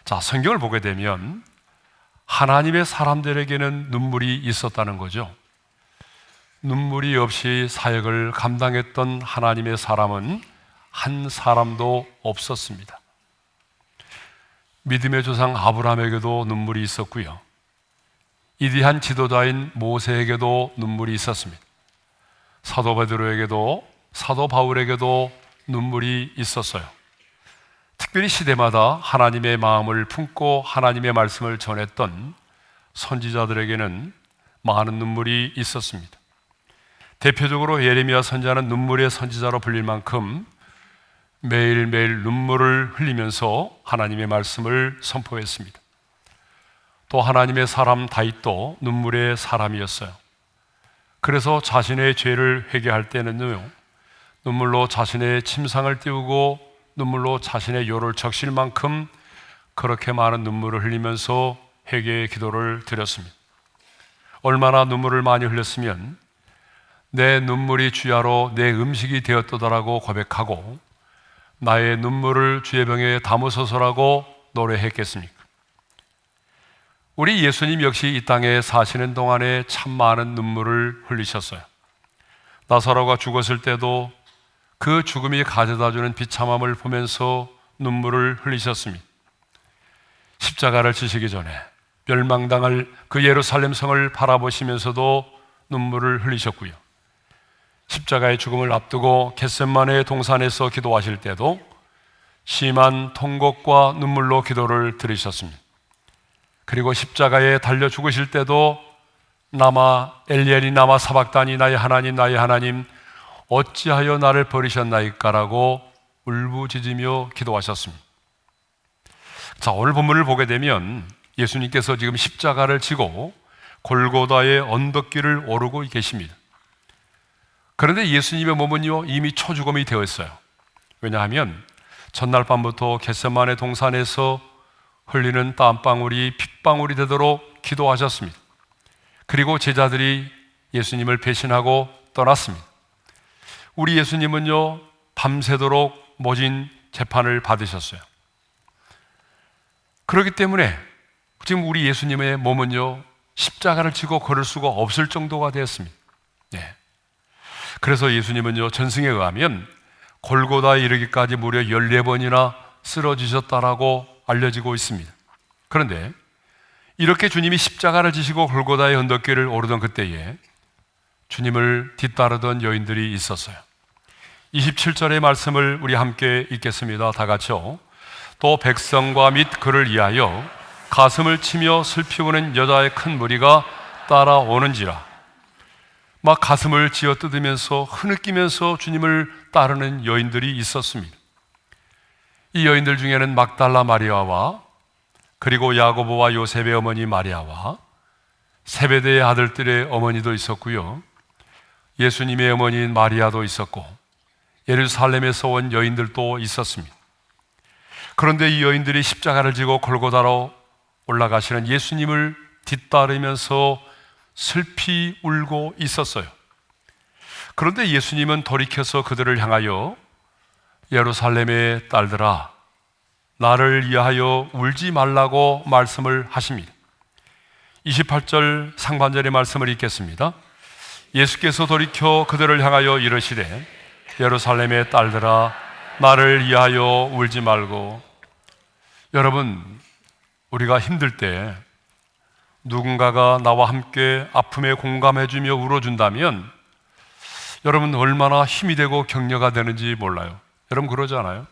자, 성경을 보게 되면 하나님의 사람들에게는 눈물이 있었다는 거죠. 눈물이 없이 사역을 감당했던 하나님의 사람은 한 사람도 없었습니다. 믿음의 조상 아브라함에게도 눈물이 있었고요. 위대한 지도자인 모세에게도 눈물이 있었습니다. 사도 베드로에게도, 사도 바울에게도 눈물이 있었어요. 특별히 시대마다 하나님의 마음을 품고 하나님의 말씀을 전했던 선지자들에게는 많은 눈물이 있었습니다. 대표적으로 예레미야 선지자는 눈물의 선지자로 불릴 만큼 매일매일 눈물을 흘리면서 하나님의 말씀을 선포했습니다. 또 하나님의 사람 다윗도 눈물의 사람이었어요. 그래서 자신의 죄를 회개할 때는요, 눈물로 자신의 침상을 띄우고 눈물로 자신의 요를 적실 만큼 그렇게 많은 눈물을 흘리면서 회개의 기도를 드렸습니다. 얼마나 눈물을 많이 흘렸으면 내 눈물이 주야로 내 음식이 되었도다라고 고백하고 나의 눈물을 주의 병에 담으소서라고 노래했겠습니까? 우리 예수님 역시 이 땅에 사시는 동안에 참 많은 눈물을 흘리셨어요. 나사로가 죽었을 때도 그 죽음이 가져다주는 비참함을 보면서 눈물을 흘리셨습니다. 십자가를 지시기 전에 멸망당할 그 예루살렘 성을 바라보시면서도 눈물을 흘리셨고요. 십자가의 죽음을 앞두고 겟세마네 동산에서 기도하실 때도 심한 통곡과 눈물로 기도를 드리셨습니다. 그리고 십자가에 달려 죽으실 때도 나마 엘리엘이 나마 사박다니 나의 하나님 어찌하여 나를 버리셨나이까라고 울부짖으며 기도하셨습니다. 자, 오늘 본문을 보게 되면 예수님께서 지금 십자가를 지고 골고다의 언덕길을 오르고 계십니다. 그런데 예수님의 몸은요 이미 초죽음이 되어 있어요. 왜냐하면 전날 밤부터 겟세마네 동산에서 흘리는 땀방울이 핏방울이 되도록 기도하셨습니다. 그리고 제자들이 예수님을 배신하고 떠났습니다. 우리 예수님은요 밤새도록 모진 재판을 받으셨어요. 그렇기 때문에 지금 우리 예수님의 몸은요 십자가를 지고 걸을 수가 없을 정도가 되었습니다. 네. 그래서 예수님은요 전승에 의하면 골고다에 이르기까지 무려 14번이나 쓰러지셨다라고 알려지고 있습니다. 그런데 이렇게 주님이 십자가를 지시고 골고다의 언덕길을 오르던 그때에 주님을 뒤따르던 여인들이 있었어요. 27절의 말씀을 우리 함께 읽겠습니다. 다 같이요. 또 백성과 및 그를 위하여 가슴을 치며 슬피 우는 여자의 큰 무리가 따라오는지라. 막 가슴을 쥐어 뜯으면서 흐느끼면서 주님을 따르는 여인들이 있었습니다. 이 여인들 중에는 막달라 마리아와 그리고 야고보와 요셉의 어머니 마리아와 세베대의 아들들의 어머니도 있었고요. 예수님의 어머니인 마리아도 있었고 예루살렘에서 온 여인들도 있었습니다. 그런데 이 여인들이 십자가를 지고 골고다로 올라가시는 예수님을 뒤따르면서 슬피 울고 있었어요. 그런데 예수님은 돌이켜서 그들을 향하여 예루살렘의 딸들아 나를 위하여 울지 말라고 말씀을 하십니다. 28절 상반절의 말씀을 읽겠습니다. 예수께서 돌이켜 그들을 향하여 이르시되 예루살렘의 딸들아 나를 위하여 울지 말고. 여러분, 우리가 힘들 때 누군가가 나와 함께 아픔에 공감해주며 울어준다면 여러분 얼마나 힘이 되고 격려가 되는지 몰라요. 여러분 그러지 않아요?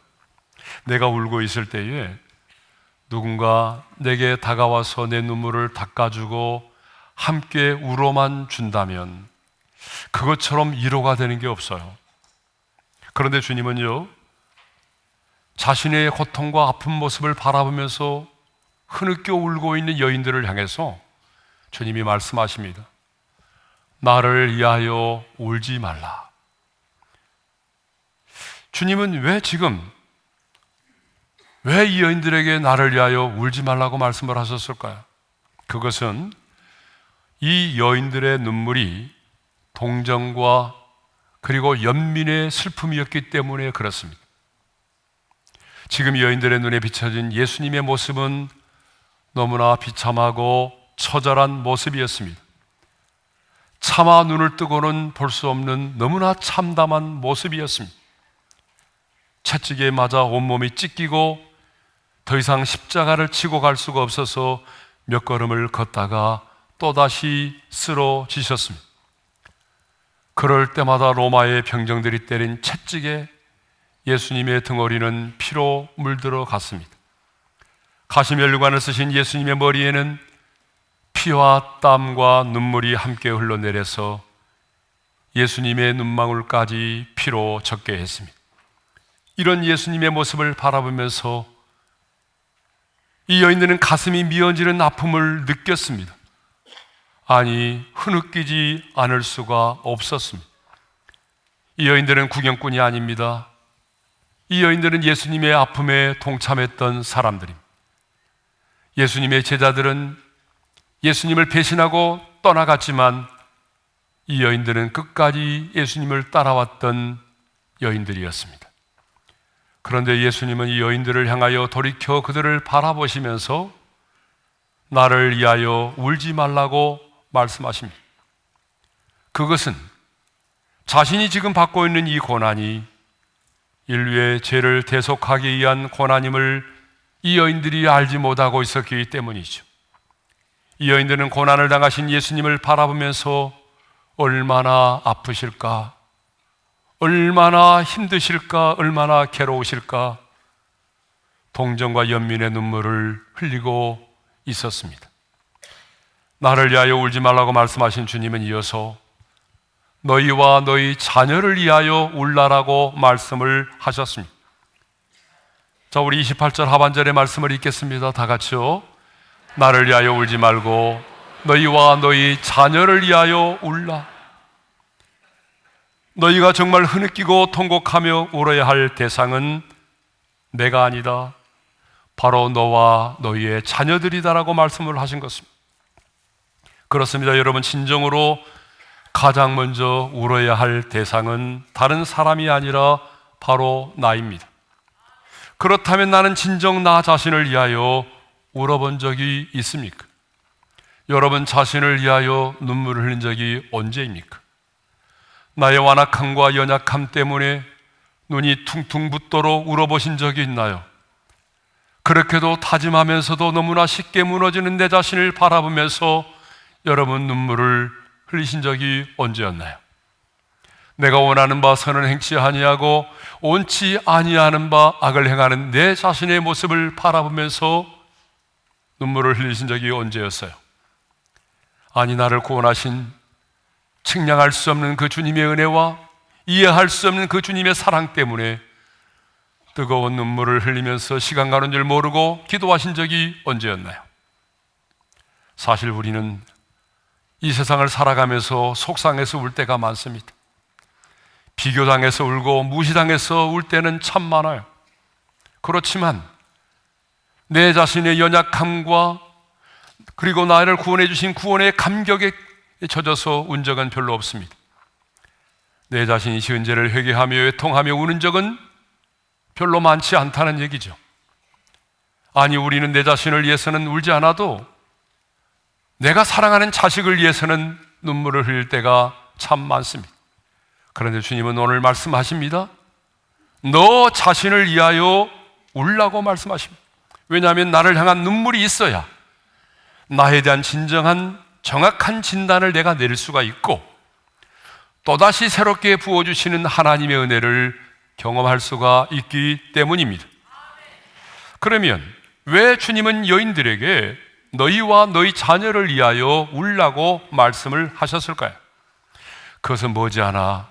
내가 울고 있을 때에 누군가 내게 다가와서 내 눈물을 닦아주고 함께 울어만 준다면 그것처럼 위로가 되는 게 없어요. 그런데 주님은요 자신의 고통과 아픈 모습을 바라보면서 흐느껴 울고 있는 여인들을 향해서 주님이 말씀하십니다. 나를 위하여 울지 말라. 주님은 왜 이 여인들에게 나를 위하여 울지 말라고 말씀을 하셨을까요? 그것은 이 여인들의 눈물이 동정과 그리고 연민의 슬픔이었기 때문에 그렇습니다. 지금 여인들의 눈에 비춰진 예수님의 모습은 너무나 비참하고 처절한 모습이었습니다. 차마 눈을 뜨고는 볼 수 없는 너무나 참담한 모습이었습니다. 채찍에 맞아 온몸이 찢기고 더 이상 십자가를 치고 갈 수가 없어서 몇 걸음을 걷다가 또다시 쓰러지셨습니다. 그럴 때마다 로마의 병정들이 때린 채찍에 예수님의 등허리는 피로 물들어 갔습니다. 가시면류관을 쓰신 예수님의 머리에는 피와 땀과 눈물이 함께 흘러내려서 예수님의 눈망울까지 피로 젖게 했습니다. 이런 예수님의 모습을 바라보면서 이 여인들은 가슴이 미어지는 아픔을 느꼈습니다. 아니, 흐느끼지 않을 수가 없었습니다. 이 여인들은 구경꾼이 아닙니다. 이 여인들은 예수님의 아픔에 동참했던 사람들입니다. 예수님의 제자들은 예수님을 배신하고 떠나갔지만 이 여인들은 끝까지 예수님을 따라왔던 여인들이었습니다. 그런데 예수님은 이 여인들을 향하여 돌이켜 그들을 바라보시면서 나를 위하여 울지 말라고 말씀하십니다. 그것은 자신이 지금 받고 있는 이 고난이 인류의 죄를 대속하기 위한 고난임을 이 여인들이 알지 못하고 있었기 때문이죠. 이 여인들은 고난을 당하신 예수님을 바라보면서 얼마나 아프실까, 얼마나 힘드실까, 얼마나 괴로우실까 동정과 연민의 눈물을 흘리고 있었습니다. 나를 위하여 울지 말라고 말씀하신 주님은 이어서 너희와 너희 자녀를 위하여 울라라고 말씀을 하셨습니다. 자, 우리 28절 하반절의 말씀을 읽겠습니다. 다 같이요. 나를 위하여 울지 말고 너희와 너희 자녀를 위하여 울라. 너희가 정말 흐느끼고 통곡하며 울어야 할 대상은 내가 아니다, 바로 너와 너희의 자녀들이다라고 말씀을 하신 것입니다. 그렇습니다. 여러분, 진정으로 가장 먼저 울어야 할 대상은 다른 사람이 아니라 바로 나입니다. 그렇다면 나는 진정 나 자신을 위하여 울어본 적이 있습니까? 여러분 자신을 위하여 눈물을 흘린 적이 언제입니까? 나의 완악함과 연약함 때문에 눈이 퉁퉁 붓도록 울어보신 적이 있나요? 그렇게도 다짐하면서도 너무나 쉽게 무너지는 내 자신을 바라보면서 여러분 눈물을 흘리신 적이 언제였나요? 내가 원하는 바 선을 행치 아니하고 원치 아니하는 바 악을 행하는 내 자신의 모습을 바라보면서 눈물을 흘리신 적이 언제였어요? 아니, 나를 구원하신 측량할 수 없는 그 주님의 은혜와 이해할 수 없는 그 주님의 사랑 때문에 뜨거운 눈물을 흘리면서 시간 가는 줄 모르고 기도하신 적이 언제였나요? 사실 우리는 이 세상을 살아가면서 속상해서 울 때가 많습니다. 비교당해서 울고 무시당해서 울 때는 참 많아요. 그렇지만 내 자신의 연약함과 그리고 나를 구원해 주신 구원의 감격에 젖어서 운 적은 별로 없습니다. 내 자신이 지은 죄를 회개하며 애통하며 우는 적은 별로 많지 않다는 얘기죠. 아니, 우리는 내 자신을 위해서는 울지 않아도 내가 사랑하는 자식을 위해서는 눈물을 흘릴 때가 참 많습니다. 그런데 주님은 오늘 말씀하십니다. 너 자신을 위하여 울라고 말씀하십니다. 왜냐하면 나를 향한 눈물이 있어야 나에 대한 진정한 정확한 진단을 내가 내릴 수가 있고 또다시 새롭게 부어주시는 하나님의 은혜를 경험할 수가 있기 때문입니다. 그러면 왜 주님은 여인들에게 너희와 너희 자녀를 위하여 울라고 말씀을 하셨을까요? 그것은 머지않아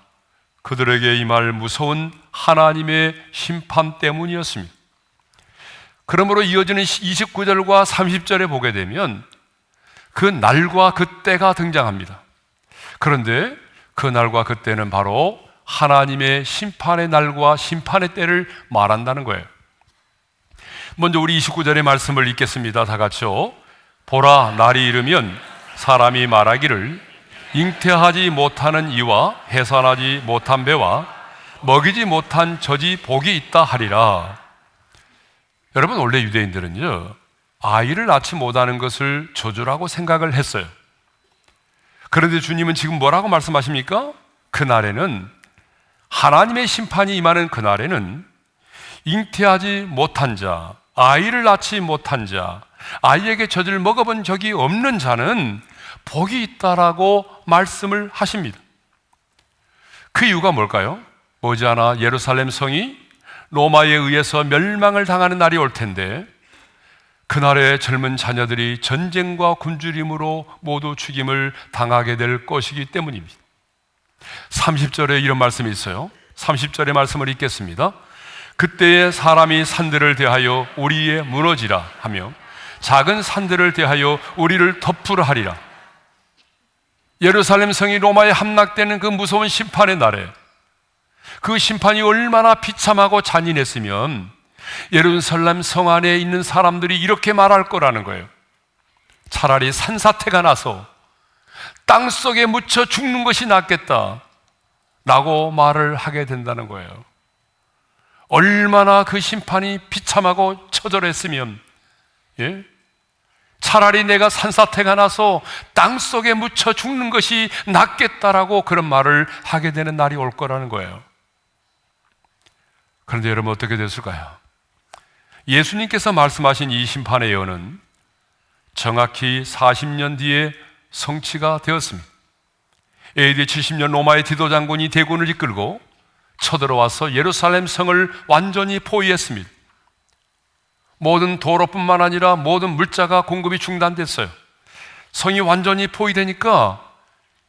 그들에게 임할 무서운 하나님의 심판 때문이었습니다. 그러므로 이어지는 29절과 30절에 보게 되면 그 날과 그 때가 등장합니다. 그런데 그 날과 그 때는 바로 하나님의 심판의 날과 심판의 때를 말한다는 거예요. 먼저 우리 29절의 말씀을 읽겠습니다. 다 같이요. 보라, 날이 이르면 사람이 말하기를 잉태하지 못하는 이와 해산하지 못한 배와 먹이지 못한 젖이 복이 있다 하리라. 여러분, 원래 유대인들은요, 아이를 낳지 못하는 것을 저주라고 생각을 했어요. 그런데 주님은 지금 뭐라고 말씀하십니까? 그날에는, 하나님의 심판이 임하는 그날에는 잉태하지 못한 자, 아이를 낳지 못한 자, 아이에게 젖을 먹어본 적이 없는 자는 복이 있다라고 말씀을 하십니다. 그 이유가 뭘까요? 머지않아 예루살렘 성이 로마에 의해서 멸망을 당하는 날이 올 텐데, 그날에 젊은 자녀들이 전쟁과 굶주림으로 모두 죽임을 당하게 될 것이기 때문입니다. 30절에 이런 말씀이 있어요. 30절의 말씀을 읽겠습니다. 그때에 사람이 산들을 대하여 우리에 무너지라 하며 작은 산들을 대하여 우리를 덮으라 하리라. 예루살렘 성이 로마에 함락되는 그 무서운 심판의 날에, 그 심판이 얼마나 비참하고 잔인했으면 예루살렘 성 안에 있는 사람들이 이렇게 말할 거라는 거예요. 차라리 산사태가 나서 땅속에 묻혀 죽는 것이 낫겠다 라고 말을 하게 된다는 거예요. 얼마나 그 심판이 비참하고 처절했으면, 차라리 내가 산사태가 나서 땅속에 묻혀 죽는 것이 낫겠다라고 그런 말을 하게 되는 날이 올 거라는 거예요. 그런데 여러분, 어떻게 됐을까요? 예수님께서 말씀하신 이 심판의 예언은 정확히 40년 뒤에 성취가 되었습니다. AD 70년 로마의 디도 장군이 대군을 이끌고 쳐들어와서 예루살렘 성을 완전히 포위했습니다. 모든 도로뿐만 아니라 모든 물자가 공급이 중단됐어요. 성이 완전히 포위되니까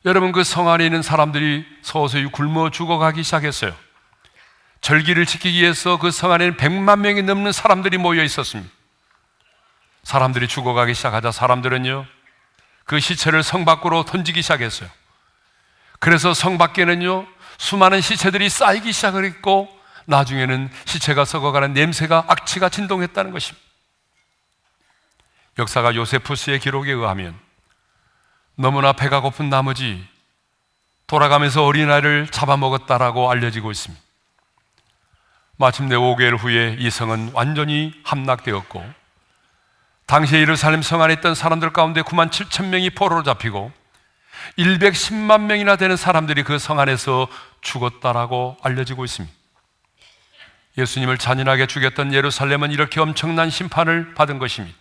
여러분, 그 성 안에 있는 사람들이 서서히 굶어 죽어가기 시작했어요. 절기를 지키기 위해서 그 성 안에는 100만 명이 넘는 사람들이 모여 있었습니다. 사람들이 죽어가기 시작하자 사람들은요, 그 시체를 성 밖으로 던지기 시작했어요. 그래서 성 밖에는요, 수많은 시체들이 쌓이기 시작을 했고, 나중에는 시체가 썩어가는 냄새가 악취가 진동했다는 것입니다. 역사가 요세푸스의 기록에 의하면 너무나 배가 고픈 나머지 돌아가면서 어린아이를 잡아먹었다라고 알려지고 있습니다. 마침내 5개월 후에 이 성은 완전히 함락되었고, 당시에 예루살렘 성 안에 있던 사람들 가운데 9만 7천 명이 포로로 잡히고 110만 명이나 되는 사람들이 그 성 안에서 죽었다라고 알려지고 있습니다. 예수님을 잔인하게 죽였던 예루살렘은 이렇게 엄청난 심판을 받은 것입니다.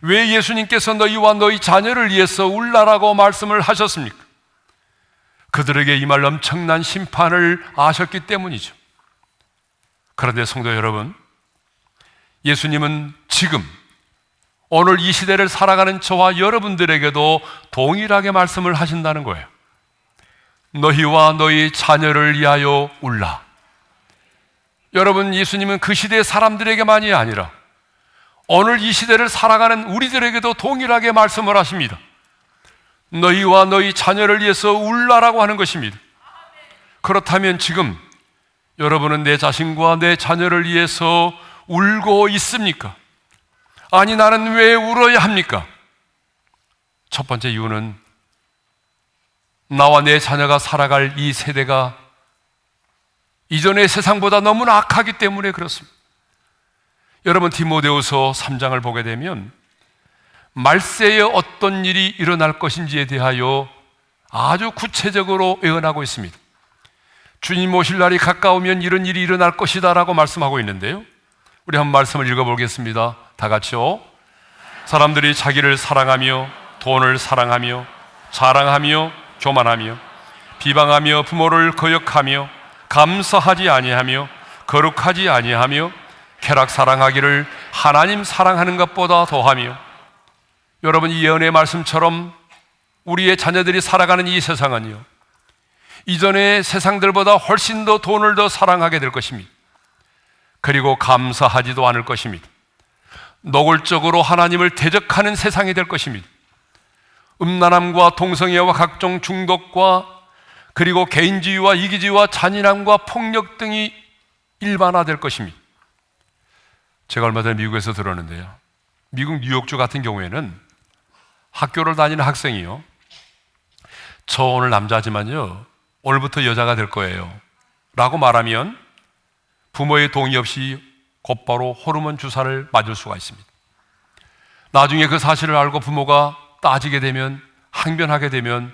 왜 예수님께서 너희와 너희 자녀를 위해서 울라라고 말씀을 하셨습니까? 그들에게 임할 엄청난 심판을 아셨기 때문이죠. 그런데 성도 여러분, 예수님은 지금 오늘 이 시대를 살아가는 저와 여러분들에게도 동일하게 말씀을 하신다는 거예요. 너희와 너희 자녀를 위하여 울라. 여러분, 예수님은 그 시대의 사람들에게만이 아니라 오늘 이 시대를 살아가는 우리들에게도 동일하게 말씀을 하십니다. 너희와 너희 자녀를 위해서 울라라고 하는 것입니다. 그렇다면 지금 여러분은 내 자신과 내 자녀를 위해서 울고 있습니까? 아니, 나는 왜 울어야 합니까? 첫 번째 이유는 나와 내 자녀가 살아갈 이 세대가 이전의 세상보다 너무나 악하기 때문에 그렇습니다. 여러분, 디모데후서 3장을 보게 되면 말세에 어떤 일이 일어날 것인지에 대하여 아주 구체적으로 예언하고 있습니다. 주님 오실 날이 가까우면 이런 일이 일어날 것이다 라고 말씀하고 있는데요, 우리 한번 말씀을 읽어보겠습니다. 다 같이요. 사람들이 자기를 사랑하며 돈을 사랑하며 자랑하며 교만하며 비방하며 부모를 거역하며 감사하지 아니하며 거룩하지 아니하며 쾌락 사랑하기를 하나님 사랑하는 것보다 더하며. 여러분, 이 예언의 말씀처럼 우리의 자녀들이 살아가는 이 세상은요, 이전의 세상들보다 훨씬 더 돈을 더 사랑하게 될 것입니다. 그리고 감사하지도 않을 것입니다. 노골적으로 하나님을 대적하는 세상이 될 것입니다. 음란함과 동성애와 각종 중독과 그리고 개인주의와 이기주의와 잔인함과 폭력 등이 일반화될 것입니다. 제가 얼마 전에 미국에서 들었는데요, 미국 뉴욕주 같은 경우에는 학교를 다니는 학생이요, 저 오늘 남자지만요 오늘부터 여자가 될 거예요 라고 말하면 부모의 동의 없이 곧바로 호르몬 주사를 맞을 수가 있습니다. 나중에 그 사실을 알고 부모가 따지게 되면, 항변하게 되면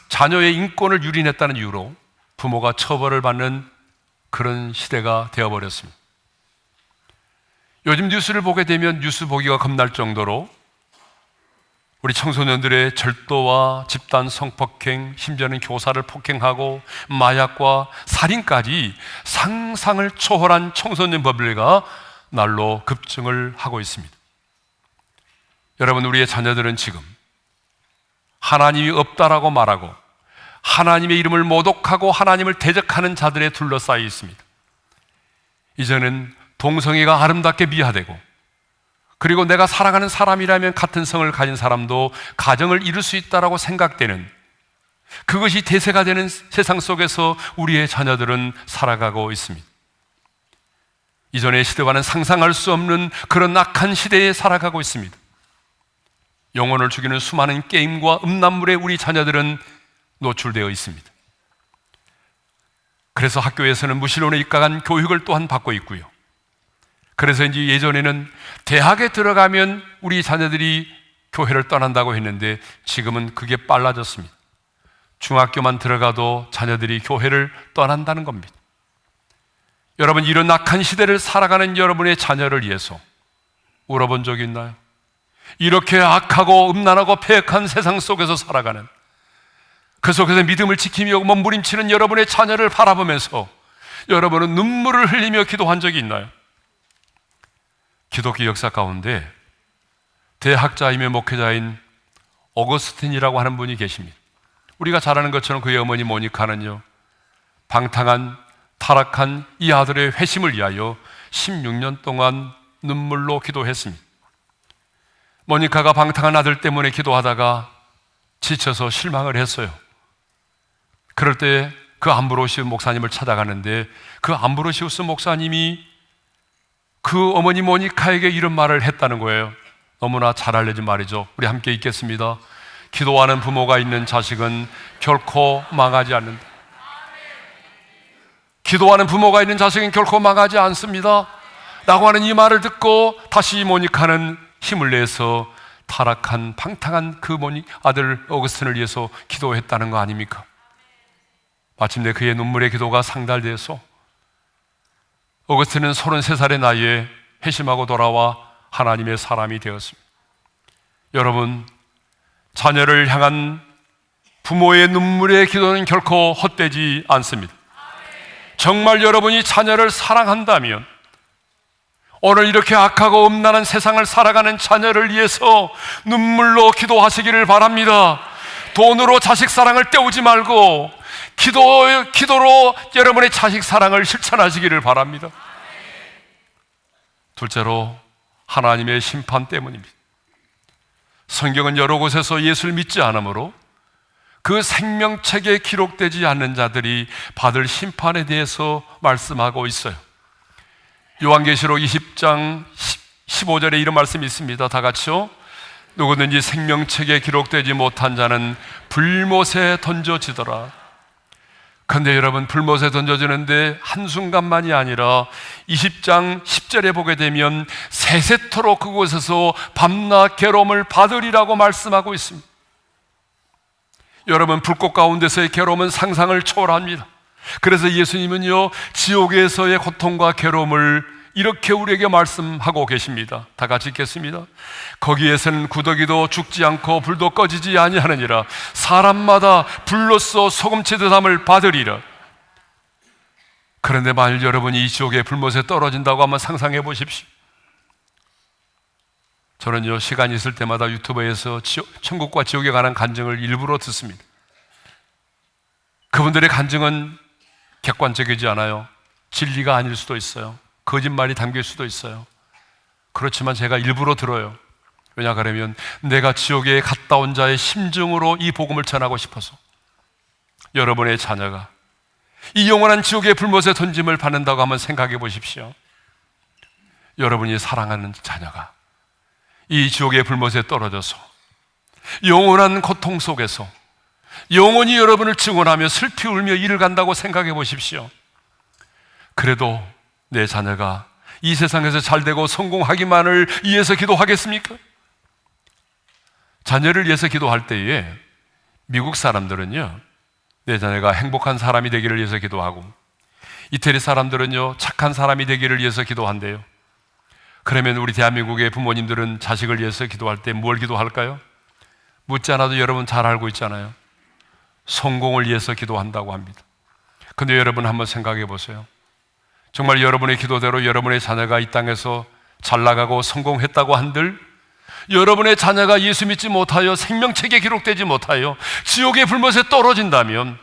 자녀의 인권을 유린했다는 이유로 부모가 처벌을 받는 그런 시대가 되어버렸습니다. 요즘 뉴스를 보게 되면 뉴스 보기가 겁날 정도로 우리 청소년들의 절도와 집단 성폭행, 심지어는 교사를 폭행하고 마약과 살인까지 상상을 초월한 청소년 범죄가 날로 급증을 하고 있습니다. 여러분, 우리의 자녀들은 지금 하나님이 없다라고 말하고 하나님의 이름을 모독하고 하나님을 대적하는 자들에 둘러싸여 있습니다. 이제는 동성애가 아름답게 미화되고, 그리고 내가 사랑하는 사람이라면 같은 성을 가진 사람도 가정을 이룰 수 있다라고 생각되는, 그것이 대세가 되는 세상 속에서 우리의 자녀들은 살아가고 있습니다. 이전의 시대와는 상상할 수 없는 그런 악한 시대에 살아가고 있습니다. 영혼을 죽이는 수많은 게임과 음란물에 우리 자녀들은 노출되어 있습니다. 그래서 학교에서는 무신론에 입각한 교육을 또한 받고 있고요. 그래서 이제 예전에는 대학에 들어가면 우리 자녀들이 교회를 떠난다고 했는데 지금은 그게 빨라졌습니다. 중학교만 들어가도 자녀들이 교회를 떠난다는 겁니다. 여러분, 이런 악한 시대를 살아가는 여러분의 자녀를 위해서 울어본 적이 있나요? 이렇게 악하고 음란하고 폐역한 세상 속에서 살아가는, 그 속에서 믿음을 지키며 몸부림치는 여러분의 자녀를 바라보면서 여러분은 눈물을 흘리며 기도한 적이 있나요? 기독교 역사 가운데 대학자이며 목회자인 어거스틴이라고 하는 분이 계십니다. 우리가 잘 아는 것처럼 그의 어머니 모니카는요, 방탕한 타락한 이 아들의 회심을 위하여 16년 동안 눈물로 기도했습니다. 모니카가 방탕한 아들 때문에 기도하다가 지쳐서 실망을 했어요. 그럴 때 그 암브로시우스 목사님을 찾아가는데, 그 암브로시우스 목사님이 그 어머니 모니카에게 이런 말을 했다는 거예요. 너무나 잘 알려진 말이죠. 우리 함께 읽겠습니다. 기도하는 부모가 있는 자식은 결코 망하지 않는다. 기도하는 부모가 있는 자식은 결코 망하지 않습니다 라고 하는 이 말을 듣고 다시 모니카는 힘을 내서 타락한 방탕한 그 아들 어거스틴을 위해서 기도했다는 거 아닙니까? 마침내 그의 눈물의 기도가 상달돼서 어거스틴은 33살의 나이에 회심하고 돌아와 하나님의 사람이 되었습니다. 여러분, 자녀를 향한 부모의 눈물의 기도는 결코 헛되지 않습니다. 정말 여러분이 자녀를 사랑한다면 오늘 이렇게 악하고 음란한 세상을 살아가는 자녀를 위해서 눈물로 기도하시기를 바랍니다. 돈으로 자식 사랑을 때우지 말고 기도로 여러분의 자식 사랑을 실천하시기를 바랍니다. 둘째로, 하나님의 심판 때문입니다. 성경은 여러 곳에서 예수를 믿지 않으므로 그 생명책에 기록되지 않는 자들이 받을 심판에 대해서 말씀하고 있어요. 요한계시록 20장 15절에 이런 말씀이 있습니다. 다 같이요. 누구든지 생명책에 기록되지 못한 자는 불못에 던져지더라. 그런데 여러분, 불못에 던져지는데 한순간만이 아니라 20장 10절에 보게 되면 세세토록 그곳에서 밤낮 괴로움을 받으리라고 말씀하고 있습니다. 여러분, 불꽃 가운데서의 괴로움은 상상을 초월합니다. 그래서 예수님은요, 지옥에서의 고통과 괴로움을 이렇게 우리에게 말씀하고 계십니다. 다 같이 읽겠습니다. 거기에서는 구더기도 죽지 않고 불도 꺼지지 아니하느니라. 사람마다 불로써 소금치듯 함을 받으리라. 그런데 만일 여러분이 이 지옥의 불못에 떨어진다고 한번 상상해 보십시오. 저는요, 시간이 있을 때마다 유튜브에서 천국과 지옥에 관한 간증을 일부러 듣습니다. 그분들의 간증은 객관적이지 않아요. 진리가 아닐 수도 있어요. 거짓말이 담길 수도 있어요. 그렇지만 제가 일부러 들어요. 왜냐 그러면 내가 지옥에 갔다 온 자의 심정으로 이 복음을 전하고 싶어서. 여러분의 자녀가 이 영원한 지옥의 불못에 던짐을 받는다고 한번 생각해 보십시오. 여러분이 사랑하는 자녀가 이 지옥의 불못에 떨어져서 영원한 고통 속에서 영원히 여러분을 증언하며 슬피 울며 이를 간다고 생각해 보십시오. 그래도 내 자녀가 이 세상에서 잘되고 성공하기만을 위해서 기도하겠습니까? 자녀를 위해서 기도할 때에 미국 사람들은요, 내 자녀가 행복한 사람이 되기를 위해서 기도하고, 이태리 사람들은요, 착한 사람이 되기를 위해서 기도한대요. 그러면 우리 대한민국의 부모님들은 자식을 위해서 기도할 때 뭘 기도할까요? 묻지 않아도 여러분 잘 알고 있잖아요. 성공을 위해서 기도한다고 합니다. 근데 여러분 한번 생각해 보세요. 정말 여러분의 기도대로 여러분의 자녀가 이 땅에서 잘 나가고 성공했다고 한들, 여러분의 자녀가 예수 믿지 못하여 생명책에 기록되지 못하여 지옥의 불못에 떨어진다면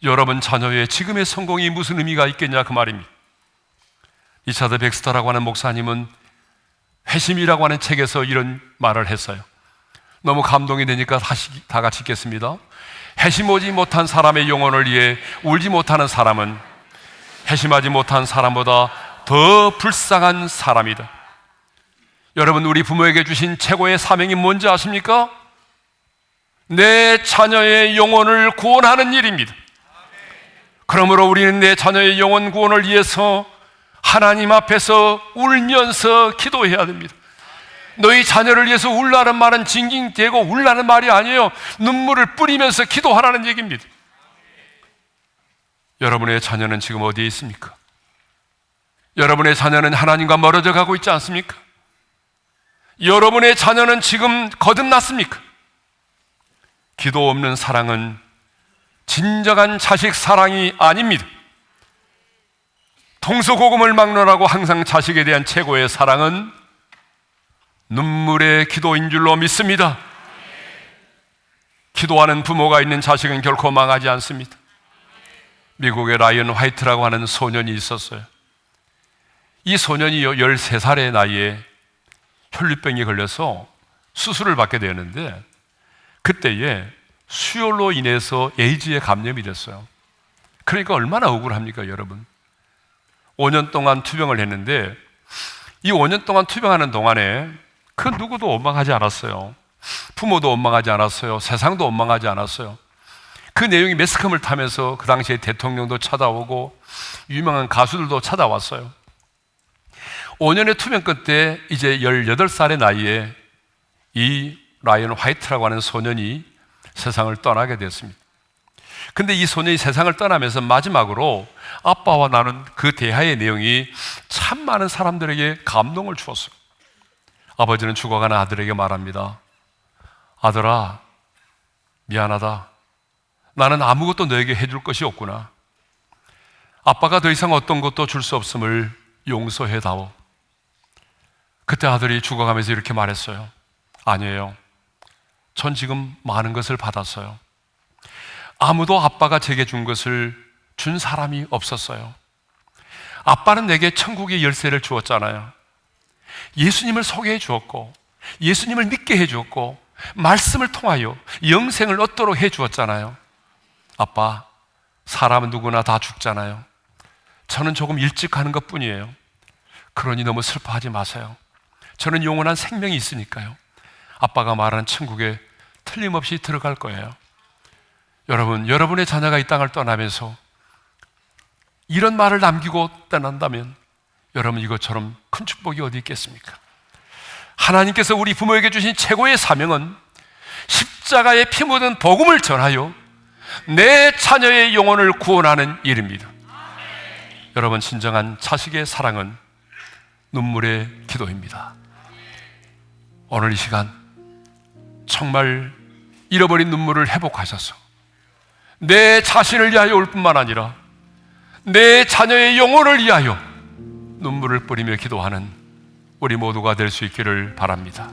여러분 자녀의 지금의 성공이 무슨 의미가 있겠냐, 그 말입니다. 리차드 백스터라고 하는 목사님은 회심이라고 하는 책에서 이런 말을 했어요. 너무 감동이 되니까 다 같이 읽겠습니다. 회심하지 못한 사람의 영혼을 위해 울지 못하는 사람은 회심하지 못한 사람보다 더 불쌍한 사람이다. 여러분, 우리 부모에게 주신 최고의 사명이 뭔지 아십니까? 내 자녀의 영혼을 구원하는 일입니다. 그러므로 우리는 내 자녀의 영혼 구원을 위해서 하나님 앞에서 울면서 기도해야 됩니다. 너희 자녀를 위해서 울라는 말은 징징대고 울라는 말이 아니에요. 눈물을 뿌리면서 기도하라는 얘기입니다. 여러분의 자녀는 지금 어디에 있습니까? 여러분의 자녀는 하나님과 멀어져 가고 있지 않습니까? 여러분의 자녀는 지금 거듭났습니까? 기도 없는 사랑은 진정한 자식 사랑이 아닙니다. 통수고금을 막론하고 항상 자식에 대한 최고의 사랑은 눈물의 기도인 줄로 믿습니다. 기도하는 부모가 있는 자식은 결코 망하지 않습니다. 미국의 라이언 화이트라고 하는 소년이 있었어요. 이 소년이 13살의 나이에 혈류병에 걸려서 수술을 받게 되었는데, 그때에 수혈로 인해서 에이즈에 감염이 됐어요. 그러니까 얼마나 억울합니까, 여러분? 5년 동안 투병을 했는데, 이 5년 동안 투병하는 동안에 그 누구도 원망하지 않았어요. 부모도 원망하지 않았어요. 세상도 원망하지 않았어요. 그 내용이 매스컴을 타면서 그 당시에 대통령도 찾아오고 유명한 가수들도 찾아왔어요. 5년의 투병 끝에 이제 18살의 나이에 이 라이언 화이트라고 하는 소년이 세상을 떠나게 됐습니다. 근데 이 소년이 세상을 떠나면서 마지막으로 아빠와 나는 그 대화의 내용이 참 많은 사람들에게 감동을 주었어요. 아버지는 죽어가는 아들에게 말합니다. 아들아, 미안하다. 나는 아무것도 너에게 해줄 것이 없구나. 아빠가 더 이상 어떤 것도 줄 수 없음을 용서해다오. 그때 아들이 죽어가면서 이렇게 말했어요. 아니에요. 전 지금 많은 것을 받았어요. 아무도 아빠가 제게 준 것을 준 사람이 없었어요. 아빠는 내게 천국의 열쇠를 주었잖아요. 예수님을 소개해 주었고, 예수님을 믿게 해 주었고, 말씀을 통하여 영생을 얻도록 해 주었잖아요. 아빠, 사람은 누구나 다 죽잖아요. 저는 조금 일찍 가는 것 뿐이에요. 그러니 너무 슬퍼하지 마세요. 저는 영원한 생명이 있으니까요. 아빠가 말하는 천국에 틀림없이 들어갈 거예요. 여러분, 여러분의 자녀가 이 땅을 떠나면서 이런 말을 남기고 떠난다면 여러분, 이것처럼 큰 축복이 어디 있겠습니까? 하나님께서 우리 부모에게 주신 최고의 사명은 십자가에 피 묻은 복음을 전하여 내 자녀의 영혼을 구원하는 일입니다. 여러분, 진정한 자식의 사랑은 눈물의 기도입니다. 오늘 이 시간 정말 잃어버린 눈물을 회복하셔서 내 자신을 위하여 올 뿐만 아니라 내 자녀의 영혼을 위하여 눈물을 뿌리며 기도하는 우리 모두가 될 수 있기를 바랍니다.